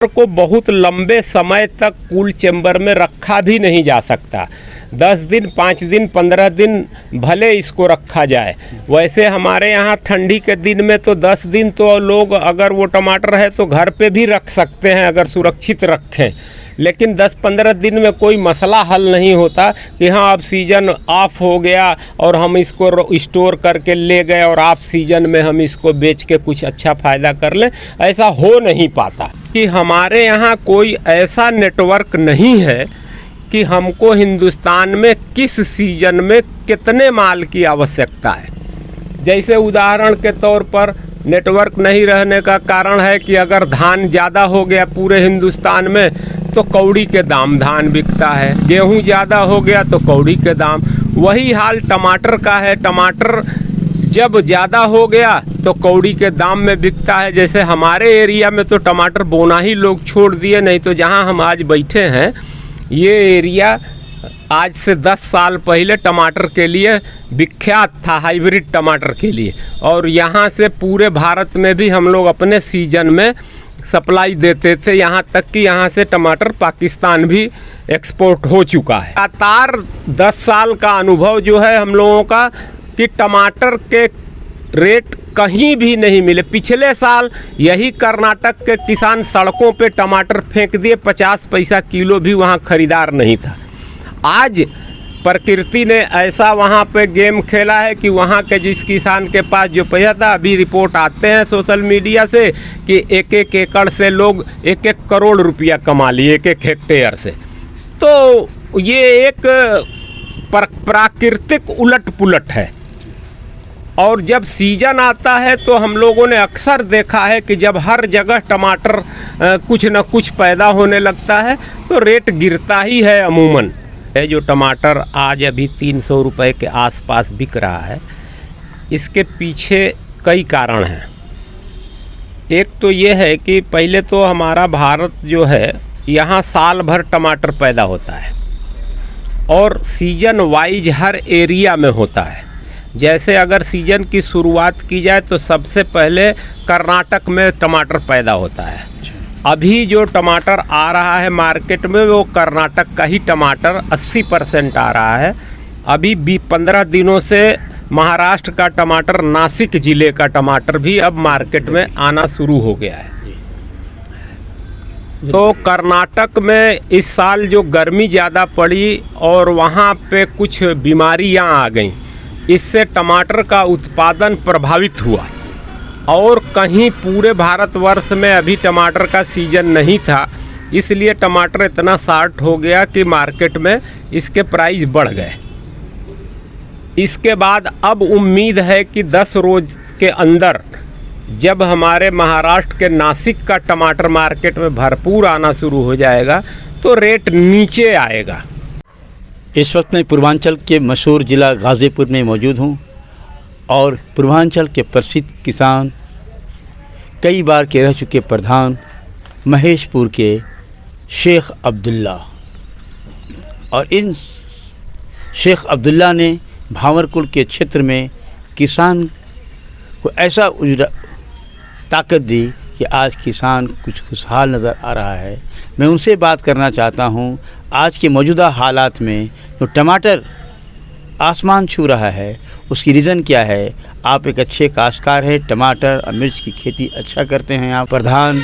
को बहुत लंबे समय तक कूल चैम्बर में रखा भी नहीं जा सकता। 10 दिन, 5 दिन, 15 दिन भले इसको रखा जाए। वैसे हमारे यहाँ ठंडी के दिन में तो 10 दिन तो लोग अगर वो टमाटर है तो घर पे भी रख सकते हैं अगर सुरक्षित रखें, लेकिन 10-15 दिन में कोई मसला हल नहीं होता कि हाँ अब सीज़न ऑफ हो गया और हम इसको स्टोर करके ले गए और ऑफ सीज़न में हम इसको बेच के कुछ अच्छा फ़ायदा कर लें। ऐसा हो नहीं पाता कि हमारे यहाँ कोई ऐसा नेटवर्क नहीं है कि हमको हिंदुस्तान में किस सीज़न में कितने माल की आवश्यकता है। जैसे उदाहरण के तौर पर नेटवर्क नहीं रहने का कारण है कि अगर धान ज़्यादा हो गया पूरे हिंदुस्तान में तो कौड़ी के दाम धान बिकता है, गेहूं ज़्यादा हो गया तो कौड़ी के दाम। वही हाल टमाटर का है, टमाटर जब ज़्यादा हो गया तो कौड़ी के दाम में बिकता है। जैसे हमारे एरिया में तो टमाटर बोना ही लोग छोड़ दिए, नहीं तो जहां हम आज बैठे हैं ये एरिया आज से 10 साल पहले टमाटर के लिए विख्यात था, हाइब्रिड टमाटर के लिए। और यहाँ से पूरे भारत में भी हम लोग अपने सीजन में सप्लाई देते थे, यहाँ तक कि यहाँ से टमाटर पाकिस्तान भी एक्सपोर्ट हो चुका है। लगातार 10 साल का अनुभव जो है हम लोगों का कि टमाटर के रेट कहीं भी नहीं मिले। पिछले साल यही कर्नाटक के किसान सड़कों पे टमाटर फेंक दिए, 50 पैसा किलो भी वहाँ खरीदार नहीं था। आज प्रकृति ने ऐसा वहाँ पे गेम खेला है कि वहाँ के जिस किसान के पास जो पैसा था, अभी रिपोर्ट आते हैं सोशल मीडिया से कि 1-1 एकड़ से लोग 1-1 करोड़ रुपया कमा लिए 1-1 हेक्टेयर से। तो ये एक प्राकृतिक उलट पुलट है। और जब सीजन आता है तो हम लोगों ने अक्सर देखा है कि जब हर जगह टमाटर कुछ न कुछ पैदा होने लगता है तो रेट गिरता ही है अमूमन। जो टमाटर आज अभी 300 रुपये के आसपास बिक रहा है, इसके पीछे कई कारण हैं। एक तो ये है कि पहले तो हमारा भारत जो है यहाँ साल भर टमाटर पैदा होता है और सीजन वाइज हर एरिया में होता है। जैसे अगर सीजन की शुरुआत की जाए तो सबसे पहले कर्नाटक में टमाटर पैदा होता है। अभी जो टमाटर आ रहा है मार्केट में वो कर्नाटक का ही टमाटर 80% आ रहा है। अभी 15 दिनों से महाराष्ट्र का टमाटर, नासिक ज़िले का टमाटर भी अब मार्केट में आना शुरू हो गया है। तो कर्नाटक में इस साल जो गर्मी ज़्यादा पड़ी और वहाँ पे कुछ बीमारियाँ आ गईं, इससे टमाटर का उत्पादन प्रभावित हुआ। और कहीं पूरे भारतवर्ष में अभी टमाटर का सीजन नहीं था, इसलिए टमाटर इतना शॉर्ट हो गया कि मार्केट में इसके प्राइस बढ़ गए। इसके बाद अब उम्मीद है कि 10 रोज के अंदर जब हमारे महाराष्ट्र के नासिक का टमाटर मार्केट में भरपूर आना शुरू हो जाएगा तो रेट नीचे आएगा। इस वक्त मैं पूर्वांचल के मशहूर ज़िला गाज़ीपुर में मौजूद हूँ और पूर्वांचल के प्रसिद्ध किसान, कई बार के रह चुके प्रधान महेशपुर के शेख अब्दुल्ला, और इन शेख अब्दुल्ला ने भांवरकुल के क्षेत्र में किसान को ऐसा ताकत दी कि आज किसान कुछ खुशहाल नज़र आ रहा है। मैं उनसे बात करना चाहता हूं, आज के मौजूदा हालात में जो टमाटर आसमान छू रहा है उसकी रीज़न क्या है। आप एक अच्छे काश्तकार हैं, टमाटर और मिर्च की खेती अच्छा करते हैं। आप प्रधान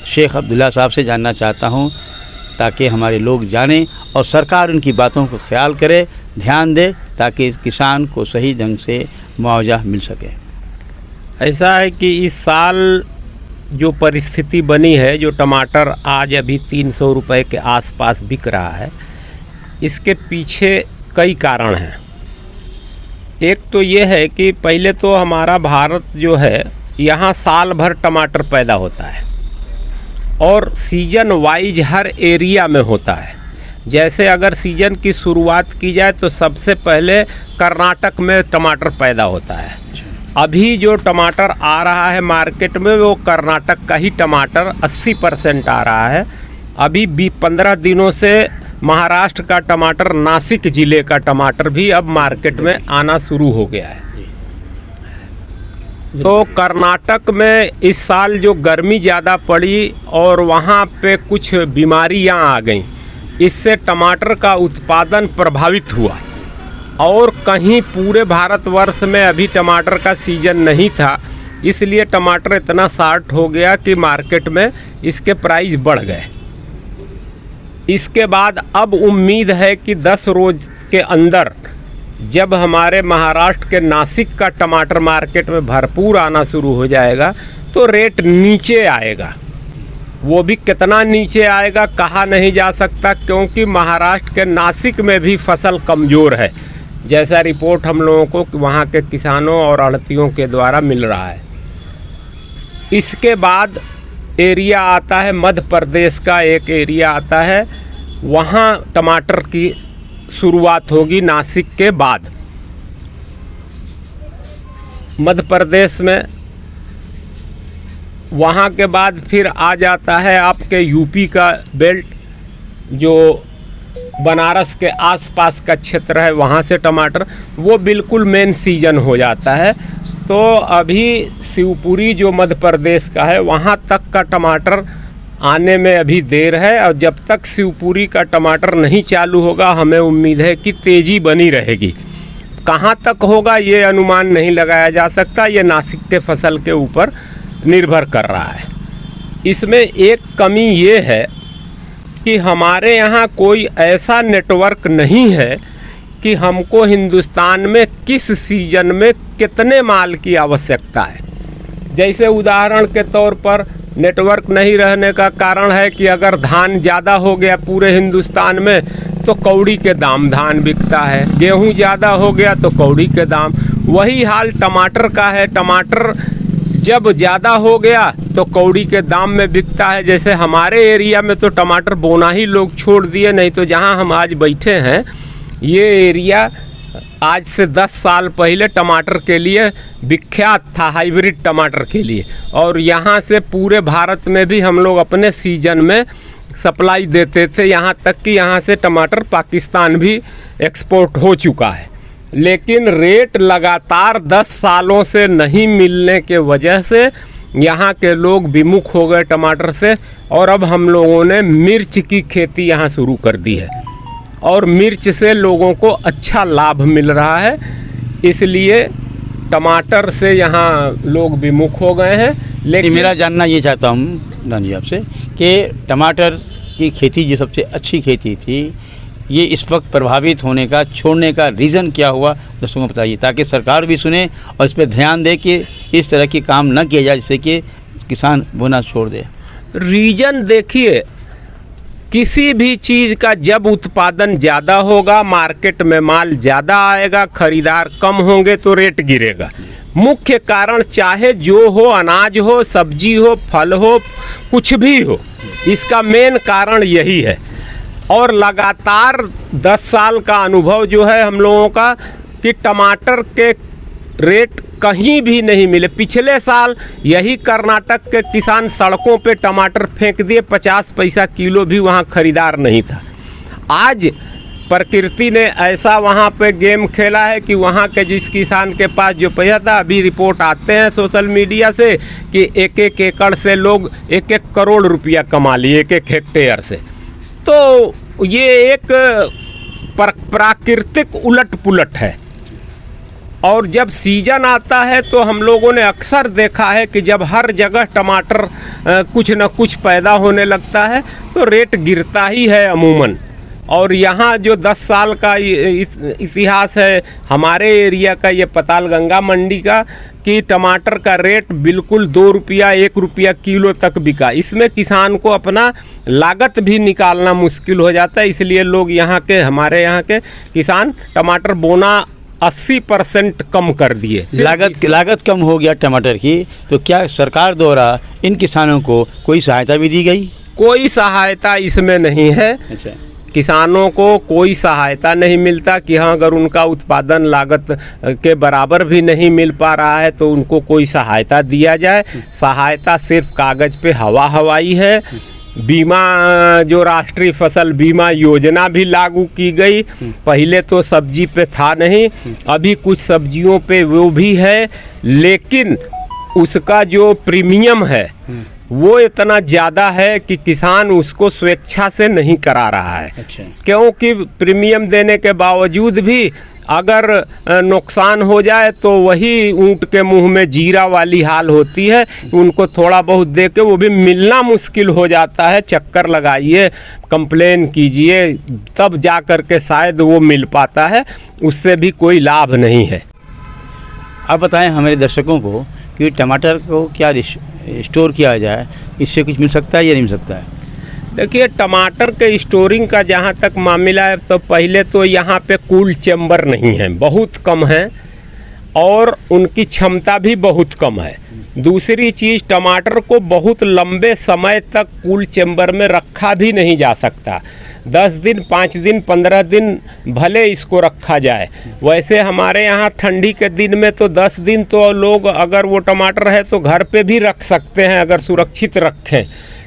शेख अब्दुल्ला साहब से जानना चाहता हूं ताकि हमारे लोग जानें और सरकार उनकी बातों को ख्याल करे, ध्यान दे, ताकि किसान को सही ढंग से मुआवजा मिल सके। ऐसा है कि इस साल जो परिस्थिति बनी है, जो टमाटर आज अभी 300 रुपये के आसपास बिक रहा है, इसके पीछे कई कारण हैं। एक तो ये है कि पहले तो हमारा भारत जो है यहाँ साल भर टमाटर पैदा होता है और सीजन वाइज हर एरिया में होता है। जैसे अगर सीजन की शुरुआत की जाए तो सबसे पहले कर्नाटक में टमाटर पैदा होता है। अभी जो टमाटर आ रहा है मार्केट में वो कर्नाटक का ही टमाटर 80% आ रहा है। अभी 15 दिनों से महाराष्ट्र का टमाटर, नासिक ज़िले का टमाटर भी अब मार्केट में आना शुरू हो गया है। तो कर्नाटक में इस साल जो गर्मी ज़्यादा पड़ी और वहाँ पे कुछ बीमारियाँ आ गईं, इससे टमाटर का उत्पादन प्रभावित हुआ। और कहीं पूरे भारतवर्ष में अभी टमाटर का सीजन नहीं था, इसलिए टमाटर इतना शार्ट हो गया कि मार्केट में इसके प्राइस बढ़ गए। इसके बाद अब उम्मीद है कि 10 रोज़ के अंदर जब हमारे महाराष्ट्र के नासिक का टमाटर मार्केट में भरपूर आना शुरू हो जाएगा तो रेट नीचे आएगा। वो भी कितना नीचे आएगा कहा नहीं जा सकता, क्योंकि महाराष्ट्र के नासिक में भी फसल कमज़ोर है, जैसा रिपोर्ट हम लोगों को वहाँ के किसानों और आढ़तियों के द्वारा मिल रहा है। इसके बाद एरिया आता है मध्य प्रदेश का, एक एरिया आता है, वहाँ टमाटर की शुरुआत होगी नासिक के बाद। मध्य प्रदेश में वहाँ के बाद फिर आ जाता है आपके यूपी का बेल्ट, जो बनारस के आसपास का क्षेत्र है, वहाँ से टमाटर वो बिल्कुल मेन सीजन हो जाता है। तो अभी शिवपुरी जो मध्य प्रदेश का है वहाँ तक का टमाटर आने में अभी देर है, और जब तक शिवपुरी का टमाटर नहीं चालू होगा हमें उम्मीद है कि तेज़ी बनी रहेगी। कहाँ तक होगा ये अनुमान नहीं लगाया जा सकता, ये नासिक के फसल के ऊपर निर्भर कर रहा है। इसमें एक कमी ये है कि हमारे यहाँ कोई ऐसा नेटवर्क नहीं है कि हमको हिंदुस्तान में किस सीजन में कितने माल की आवश्यकता है। जैसे उदाहरण के तौर पर नेटवर्क नहीं रहने का कारण है कि अगर धान ज़्यादा हो गया पूरे हिंदुस्तान में तो कौड़ी के दाम धान बिकता है, गेहूं ज़्यादा हो गया तो कौड़ी के दाम। वही हाल टमाटर का है, टमाटर जब ज़्यादा हो गया तो कौड़ी के दाम में बिकता है। जैसे हमारे एरिया में तो टमाटर बोना ही लोग छोड़ दिए, नहीं तो जहां हम आज बैठे हैं ये एरिया आज से 10 साल पहले टमाटर के लिए विख्यात था, हाइब्रिड टमाटर के लिए। और यहाँ से पूरे भारत में भी हम लोग अपने सीजन में सप्लाई देते थे, यहाँ तक कि यहाँ से टमाटर पाकिस्तान भी एक्सपोर्ट हो चुका है। लेकिन रेट लगातार 10 सालों से नहीं मिलने के वजह से यहाँ के लोग विमुख हो गए टमाटर से, और अब हम लोगों ने मिर्च की खेती यहाँ शुरू कर दी है और मिर्च से लोगों को अच्छा लाभ मिल रहा है, इसलिए टमाटर से यहाँ लोग विमुख हो गए हैं। लेकिन मेरा जानना ये चाहता हूँ दान जी आपसे कि टमाटर की खेती जो सबसे अच्छी खेती थी, ये इस वक्त प्रभावित होने का छोड़ने का रीज़न क्या हुआ, दोस्तों को बताइए, ताकि सरकार भी सुने और इस पर ध्यान दे कि इस तरह की काम न किया जाए जिससे कि किसान बोना छोड़ दे। रीजन देखिए, किसी भी चीज़ का जब उत्पादन ज़्यादा होगा, मार्केट में माल ज़्यादा आएगा, खरीदार कम होंगे तो रेट गिरेगा। मुख्य कारण चाहे जो हो, अनाज हो, सब्जी हो, फल हो, कुछ भी हो, इसका मेन कारण यही है। और लगातार 10 साल का अनुभव जो है हम लोगों का कि टमाटर के रेट कहीं भी नहीं मिले। पिछले साल यही कर्नाटक के किसान सड़कों पे टमाटर फेंक दिए, 50 पैसा किलो भी वहाँ खरीदार नहीं था। आज प्रकृति ने ऐसा वहाँ पे गेम खेला है कि वहाँ के जिस किसान के पास जो पैसा था, अभी रिपोर्ट आते हैं सोशल मीडिया से कि 1-1 एकड़ से लोग 1-1 करोड़ रुपया कमा लिए 1-1 हेक्टेयर से। तो ये एक प्राकृतिक उलट पुलट है। और जब सीजन आता है तो हम लोगों ने अक्सर देखा है कि जब हर जगह टमाटर कुछ न कुछ पैदा होने लगता है तो रेट गिरता ही है अमूमन। और यहाँ जो 10 साल का इतिहास है हमारे एरिया का, ये पतालगंगा मंडी का, कि टमाटर का रेट बिल्कुल 2 रुपया 1 रुपया किलो तक बिका। इसमें किसान को अपना लागत भी निकालना मुश्किल हो जाता है, इसलिए लोग यहाँ के, हमारे यहाँ के किसान टमाटर बोना 80% कम कर दिए। लागत कम हो गया टमाटर की, तो क्या सरकार द्वारा इन किसानों को कोई सहायता भी दी गई? कोई सहायता इसमें नहीं है। अच्छा, किसानों को कोई सहायता नहीं मिलता कि हाँ, अगर उनका उत्पादन लागत के बराबर भी नहीं मिल पा रहा है तो उनको कोई सहायता दिया जाए। सहायता सिर्फ कागज़ पे हवाई है। बीमा, जो राष्ट्रीय फसल बीमा योजना भी लागू की गई, पहले तो सब्जी पे था नहीं, अभी कुछ सब्जियों पे वो भी है, लेकिन उसका जो प्रीमियम है वो इतना ज़्यादा है कि किसान उसको स्वेच्छा से नहीं करा रहा है। अच्छा। क्योंकि प्रीमियम देने के बावजूद भी अगर नुकसान हो जाए तो वही ऊँट के मुंह में जीरा वाली हाल होती है। उनको थोड़ा बहुत दे के वो भी मिलना मुश्किल हो जाता है। चक्कर लगाइए, कंप्लेन कीजिए, तब जा कर के शायद वो मिल पाता है। उससे भी कोई लाभ नहीं है। आप बताएं हमारे दर्शकों को कि टमाटर को क्या स्टोर किया जाए, इससे कुछ मिल सकता है या नहीं मिल सकता है? देखिए, टमाटर के स्टोरिंग का जहाँ तक मामला है तो पहले तो यहाँ पे कूल चेम्बर नहीं है, बहुत कम है और उनकी क्षमता भी बहुत कम है। दूसरी चीज़, टमाटर को बहुत लंबे समय तक कूल चेम्बर में रखा भी नहीं जा सकता। 10 दिन, 5 दिन, 15 दिन भले इसको रखा जाए। वैसे हमारे यहाँ ठंडी के दिन में तो 10 दिन तो लोग अगर वो टमाटर है तो घर पे भी रख सकते हैं अगर सुरक्षित रखें।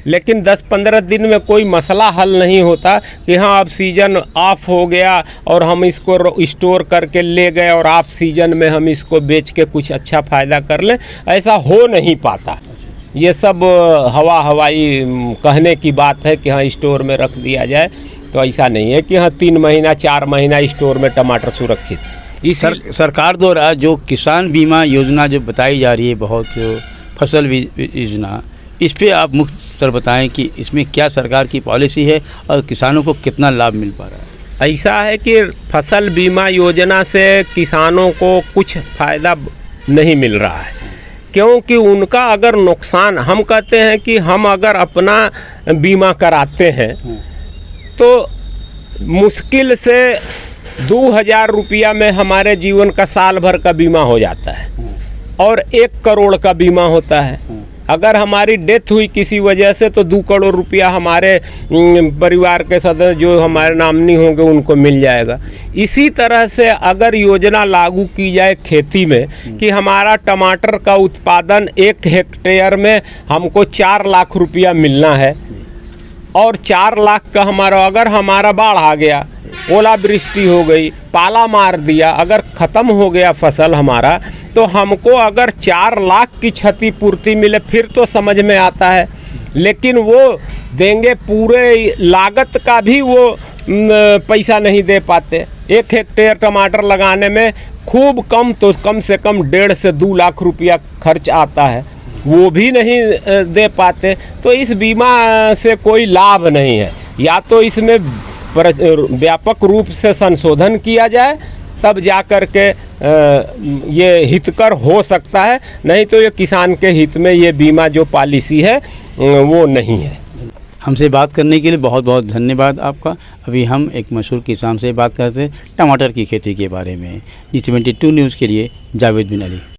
लेकिन 10-15 दिन में कोई मसला हल नहीं होता कि हाँ अब सीज़न ऑफ हो गया और हम इसको स्टोर करके ले गए और ऑफ सीज़न में हम इसको बेच के कुछ अच्छा फ़ायदा कर लें। ऐसा हो नहीं पाता। ये सब हवाई कहने की बात है कि हाँ स्टोर में रख दिया जाए, तो ऐसा नहीं है कि हाँ 3 महीना 4 महीना स्टोर में टमाटर सुरक्षित। सरकार द्वारा जो किसान बीमा योजना जो बताई जा रही है, बहुत फसल योजना, इस पे आप मुख्य सर बताएं कि इसमें क्या सरकार की पॉलिसी है और किसानों को कितना लाभ मिल पा रहा है? ऐसा है कि फसल बीमा योजना से किसानों को कुछ फ़ायदा नहीं मिल रहा है। क्योंकि उनका अगर नुकसान, हम कहते हैं कि हम अगर अपना बीमा कराते हैं तो मुश्किल से 2000 रुपया में हमारे जीवन का साल भर का बीमा हो जाता है और 1 करोड़ का बीमा होता है। अगर हमारी डेथ हुई किसी वजह से तो 2 करोड़ रुपया हमारे परिवार के सदस्य जो हमारे नामनी होंगे उनको मिल जाएगा। इसी तरह से अगर योजना लागू की जाए खेती में कि हमारा टमाटर का उत्पादन 1 हेक्टेयर में हमको 4 लाख रुपया मिलना है और 4 लाख का अगर हमारा बाढ़ आ गया, ओलावृष्टि हो गई, पाला मार दिया, अगर ख़त्म हो गया फसल हमारा, तो हमको अगर 4 लाख की क्षतिपूर्ति मिले फिर तो समझ में आता है। लेकिन वो देंगे पूरे लागत का भी वो पैसा नहीं दे पाते। 1 हेक्टेयर टमाटर लगाने में खूब कम तो कम से कम 1.5 से 2 लाख रुपया खर्च आता है, वो भी नहीं दे पाते। तो इस बीमा से कोई लाभ नहीं है। या तो इसमें व्यापक रूप से संशोधन किया जाए तब जा कर के ये हितकर हो सकता है, नहीं तो ये किसान के हित में ये बीमा जो पॉलिसी है वो नहीं है। हमसे बात करने के लिए बहुत बहुत धन्यवाद आपका। अभी हम एक मशहूर किसान से बात करते हैं टमाटर की खेती के बारे में। G22 न्यूज़ के लिए जावेद बिन अली।